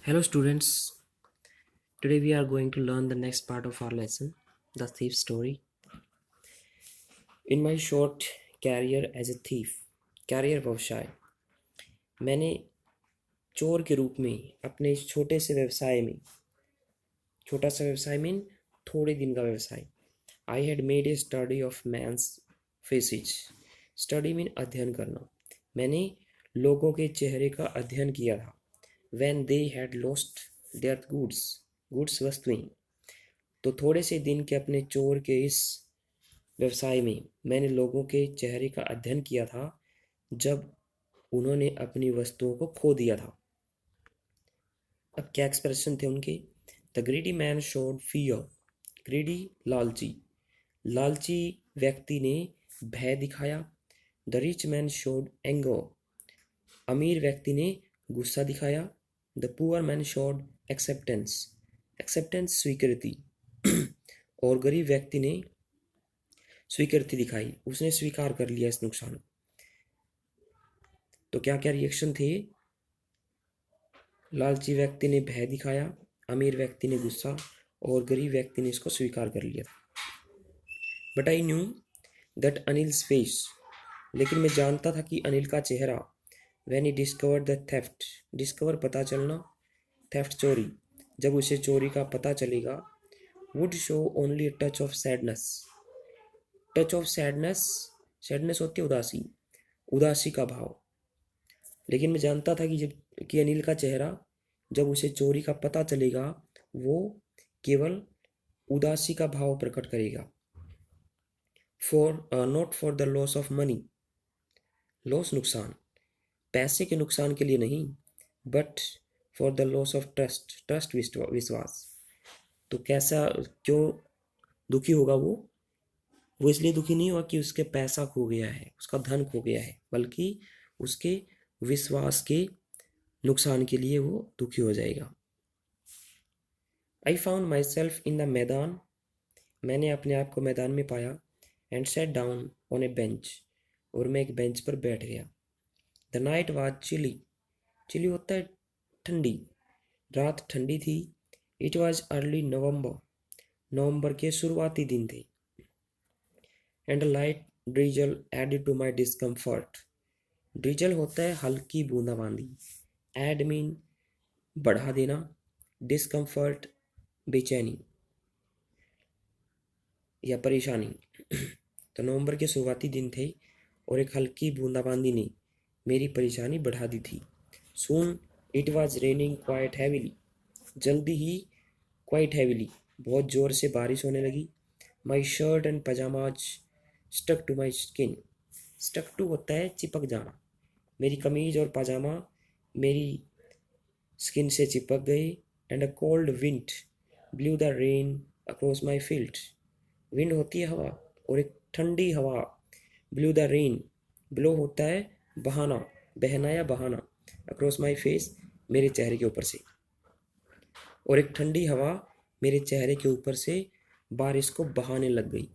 Hello, students. Today we are going to learn the next part of our lesson, the thief story. In my short career as a thief, career व्यवसाय, मैंने चोर के रूप में अपने इस छोटे से व्यवसाय में, छोटा सा व्यवसाय मीन थोड़े दिन का व्यवसाय, I had made a study of man's faces. Study mean अध्ययन करना. मैंने लोगों के चेहरे का अध्ययन किया था. When they had lost their goods वस्तुएं. तो थोड़े से दिन के अपने चोर के इस व्यवसाय में मैंने लोगों के चेहरे का अध्ययन किया था जब उन्होंने अपनी वस्तुओं को खो दिया था. अब क्या एक्सप्रेशन थे उनके? The greedy man showed fear. Greedy लालची. लालची व्यक्ति ने भय दिखाया. The rich man showed anger. अमीर व्यक्ति ने गुस्सा दिखाया. The poor man showed acceptance. Acceptance स्वीकृति. और गरीब व्यक्ति ने स्वीकृति दिखाई, उसने स्वीकार कर लिया इस नुकसान को. तो क्या क्या रिएक्शन थे? लालची व्यक्ति ने भय दिखाया, अमीर व्यक्ति ने गुस्सा और गरीब व्यक्ति ने इसको स्वीकार कर लिया था. But I knew that Anil's face. लेकिन मैं जानता था कि अनिल का चेहरा. When he discovered the theft. Discover पता चलना, थेफ्ट चोरी. जब उसे चोरी का पता चलेगा. Would show only touch of sadness. Touch of sadness. Sadness होती है उदासी, उदासी का भाव. लेकिन मैं जानता था कि अनिल का चेहरा जब उसे चोरी का पता चलेगा वो केवल उदासी का भाव प्रकट करेगा. For not for the loss of money. Loss नुकसान, पैसे के नुकसान के लिए नहीं, but for the loss of trust. Trust विश्वास. तो कैसा, क्यों दुखी होगा वो इसलिए दुखी नहीं हुआ कि उसके पैसा खो गया है, उसका धन खो गया है, बल्कि उसके विश्वास के नुकसान के लिए वो दुखी हो जाएगा. I found myself in the maidan. मैंने अपने आप को मैदान में पाया. And sat down on a bench. और मैं एक बेंच पर बैठ गया. The night was chilly. Chilly होता है ठंडी. रात ठंडी थी. It was early November. नवंबर के शुरुआती दिन थे. And a light drizzle added to my discomfort. Drizzle होता है हल्की बूंदाबांदी. एड मीन बढ़ा देना. डिस्कम्फर्ट बेचैनी या परेशानी. तो नवंबर के शुरुआती दिन थे और एक हल्की बूंदाबांदी ने मेरी परेशानी बढ़ा दी थी. Soon it was raining quite heavily. जल्दी ही क्वाइट हैविली, बहुत ज़ोर से बारिश होने लगी. My shirt and pyjamas stuck to my skin. Stuck to होता है चिपक जाना. मेरी कमीज और पजामा मेरी स्किन से चिपक गई. And a cold wind blue the rain across my field. Wind होती है हवा और एक ठंडी हवा. ब्लू द रेन, ब्लो होता है बहाना, बहना या बहाना. अक्रॉस माई फेस, मेरे चेहरे के ऊपर से. और एक ठंडी हवा मेरे चेहरे के ऊपर से बारिश को बहाने लग गई.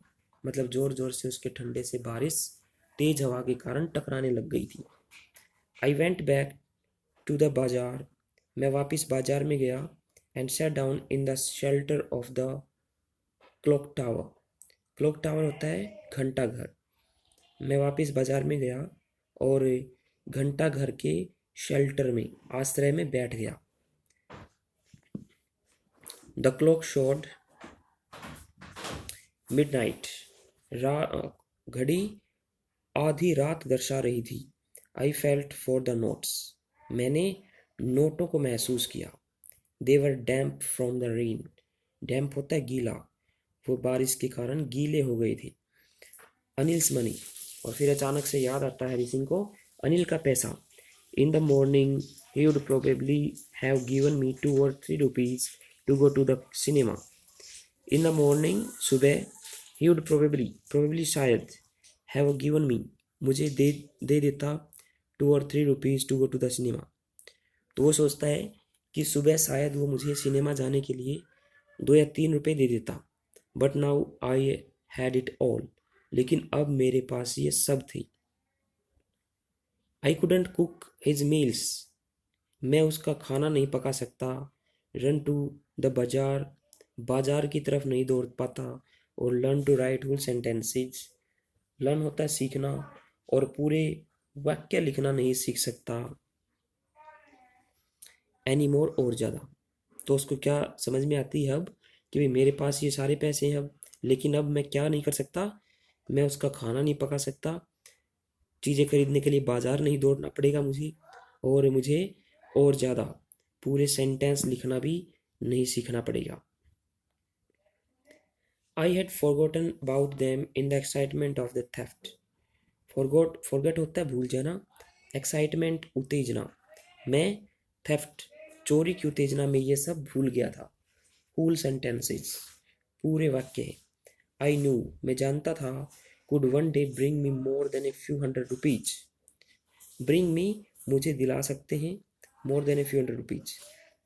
मतलब जोर जोर से उसके ठंडे से बारिश तेज हवा के कारण टकराने लग गई थी. I went back to the bazaar. मैं वापस बाजार में गया. And sat down in the shelter of the clock tower. Clock tower होता है घंटा घर. मैं वापस बाजार में गया और घंटा घर के शेल्टर में, आश्रय में बैठ गया. The clock showed midnight. घड़ी आधी रात दर्शा रही थी. I felt for the notes. मैंने नोटों को महसूस किया. दे वर डैम्प फ्रॉम द रेन. डैम्प होता है गीला. वो बारिश के कारण गीले हो गए थे. अनिल्स मनी. और फिर अचानक से याद आता है हरि सिंह को अनिल का पैसा. In the morning he would probably have given me 2 or 3 rupees to go to the cinema. In the morning, सुबह. ही वुड प्रोबेबली शायद, हैव गिवन मी, मुझे दे देता 2 or 3 rupees to go to the cinema. तो वो सोचता है कि सुबह शायद वो मुझे सिनेमा जाने के लिए 2 या 3 रुपये दे देता. But now I had it all. लेकिन अब मेरे पास ये सब थी. I couldn't cook his meals. मैं उसका खाना नहीं पका सकता। रन टू द बाजार, बाजार की तरफ नहीं दौड़ पाता। और learn to write whole sentences, learn होता है सीखना, और पूरे वाक्य लिखना नहीं सीख सकता। एनी मोर, और ज़्यादा। तो उसको क्या समझ में आती है अब कि भाई मेरे पास ये सारे पैसे हैं अब, लेकिन अब मैं क्या नहीं कर सकता, मैं उसका खाना नहीं पका सकता, चीज़ें खरीदने के लिए बाजार नहीं दौड़ना पड़ेगा मुझे, और मुझे और ज़्यादा पूरे सेंटेंस लिखना भी नहीं सीखना पड़ेगा। I had forgotten about them in the excitement of the theft. Forget होता है भूल जाना, एक्साइटमेंट उत्तेजना, मैं थेफ्ट चोरी की उत्तेजना में ये सब भूल गया था। होल सेंटेंसेस, पूरे वाक्य। आई न्यू, मैं जानता था, could one day bring me more than a few hundred rupees. Bring me, मुझे दिला सकते हैं, more than a few hundred rupees.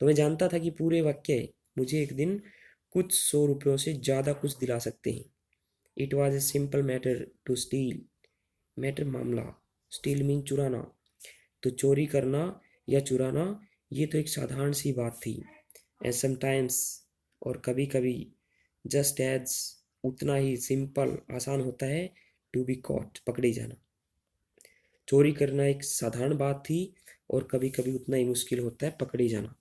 तो मैं जानता था कि पूरे वाक्य मुझे एक दिन कुछ 100 रुपयों से ज़्यादा कुछ दिला सकते हैं। It was a simple matter to steal, matter मामला, स्टील मीन चुराना, तो चोरी करना या चुराना ये तो एक साधारण सी बात थी। एंड समटाइम्स, और कभी कभी, जस्ट एज, उतना ही सिंपल आसान होता है, टू बी कॉट, पकड़े जाना। चोरी करना एक साधारण बात थी, और कभी कभी उतना ही मुश्किल होता है पकड़े जाना।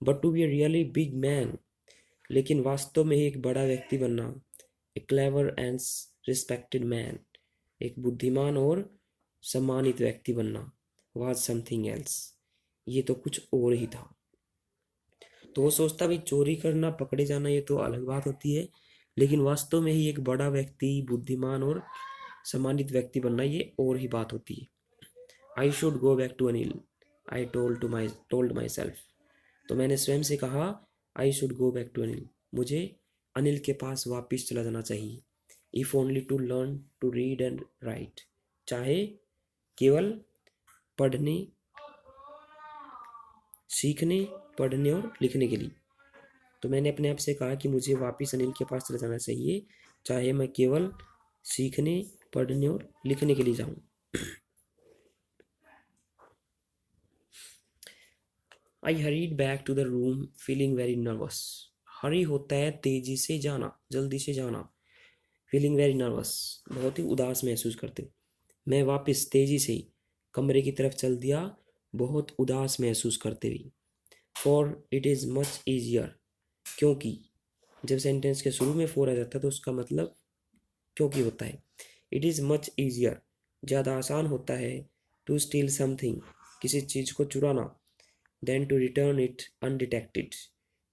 But to be a really big man, लेकिन वास्तव में ही एक बड़ा व्यक्ति बनना, a clever and respected man, एक बुद्धिमान और सम्मानित व्यक्ति बनना, वाज समथिंग एल्स, ये तो कुछ और ही था। तो वो सोचता भी चोरी करना पकड़े जाना ये तो अलग बात होती है, लेकिन वास्तव में ही एक बड़ा व्यक्ति, बुद्धिमान और सम्मानित व्यक्ति बनना ये और ही बात होती है। I should go back to Anil, I told myself. तो मैंने स्वयं से कहा, I should go back to Anil, मुझे अनिल के पास वापस चला जाना चाहिए। If only to learn to read and write, चाहे केवल पढ़ने, सीखने, पढ़ने और लिखने के लिए। तो मैंने अपने आप से कहा कि मुझे वापस अनिल के पास चला जाना चाहिए, चाहे मैं केवल सीखने, पढ़ने और लिखने के लिए जाऊं। I hurried back to the room feeling very nervous. Hurry होता है तेजी से जाना, जल्दी से जाना। फीलिंग वेरी नर्वस, बहुत ही उदास महसूस करते। मैं वापस तेजी से कमरे की तरफ चल दिया, बहुत उदास महसूस करते हुए। For it is much easier, क्योंकि, जब सेंटेंस के शुरू में फॉर आ जाता है तो उसका मतलब क्योंकि होता है। इट इज़ मच ईजियर, ज़्यादा आसान होता है, टू स्टील समथिंग, किसी चीज़ को चुराना, then to return it undetected.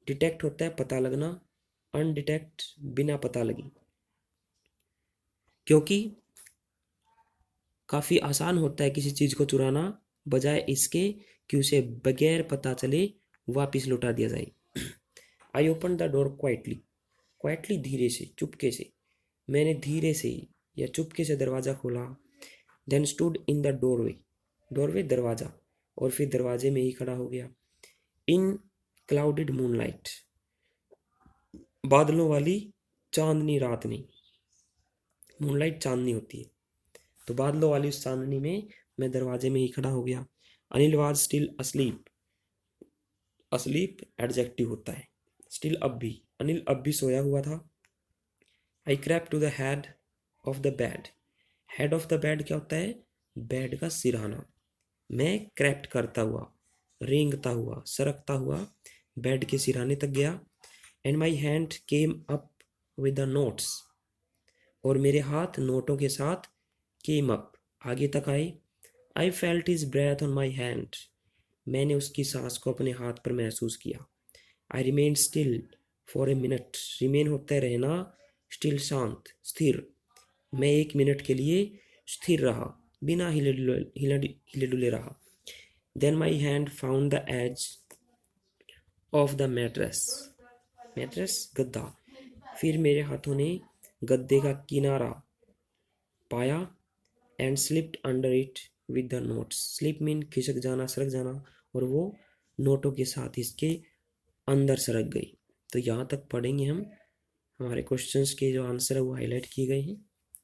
Detect होता है पता लगना, अनडिटेक्ट बिना पता लगे। क्योंकि काफ़ी आसान होता है किसी चीज़ को चुराना, बजाय इसके कि उसे बगैर पता चले वापस लौटा दिया जाए। I open the door quietly, quietly धीरे से, चुपके से, मैंने धीरे से या चुपके से दरवाज़ा खोला। Then stood in the doorway, doorway दरवाज़ा, और फिर दरवाजे में ही खड़ा हो गया। इन क्लाउडेड मूनलाइट, बादलों वाली चांदनी रात में, मूनलाइट चांदनी होती है, तो बादलों वाली उस चांदनी में मैं दरवाजे में ही खड़ा हो गया। Anil was still asleep, asleep adjective होता है, स्टिल अब भी, अनिल अब भी सोया हुआ था। I crept to the head of the bed, head of the bed क्या होता है, बेड का सिरहाना। मैं क्रैप्ट करता हुआ, रेंगता हुआ, सरकता हुआ बेड के सिरहाने तक गया। And my hand came up with the notes, और मेरे हाथ नोटों के साथ केम अप, आगे तक आए। I felt his breath on my hand, मैंने उसकी सांस को अपने हाथ पर महसूस किया। I remain still for a minute, remain होता है रहना, स्टिल शांत, स्थिर। मैं 1 मिनट के लिए स्थिर रहा, बिना हिले डुले रहा। Then my hand found the edge of the mattress, mattress गद्दा, फिर मेरे हाथों ने गद्दे का किनारा पाया। And slipped under it with the notes, slip mean खिसक जाना, सरक जाना, और वो नोटों के साथ इसके अंदर सरक गई। तो यहाँ तक पढ़ेंगे हम, हमारे क्वेश्चंस के जो आंसर है वो हाईलाइट किए गए हैं।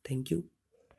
Thank you.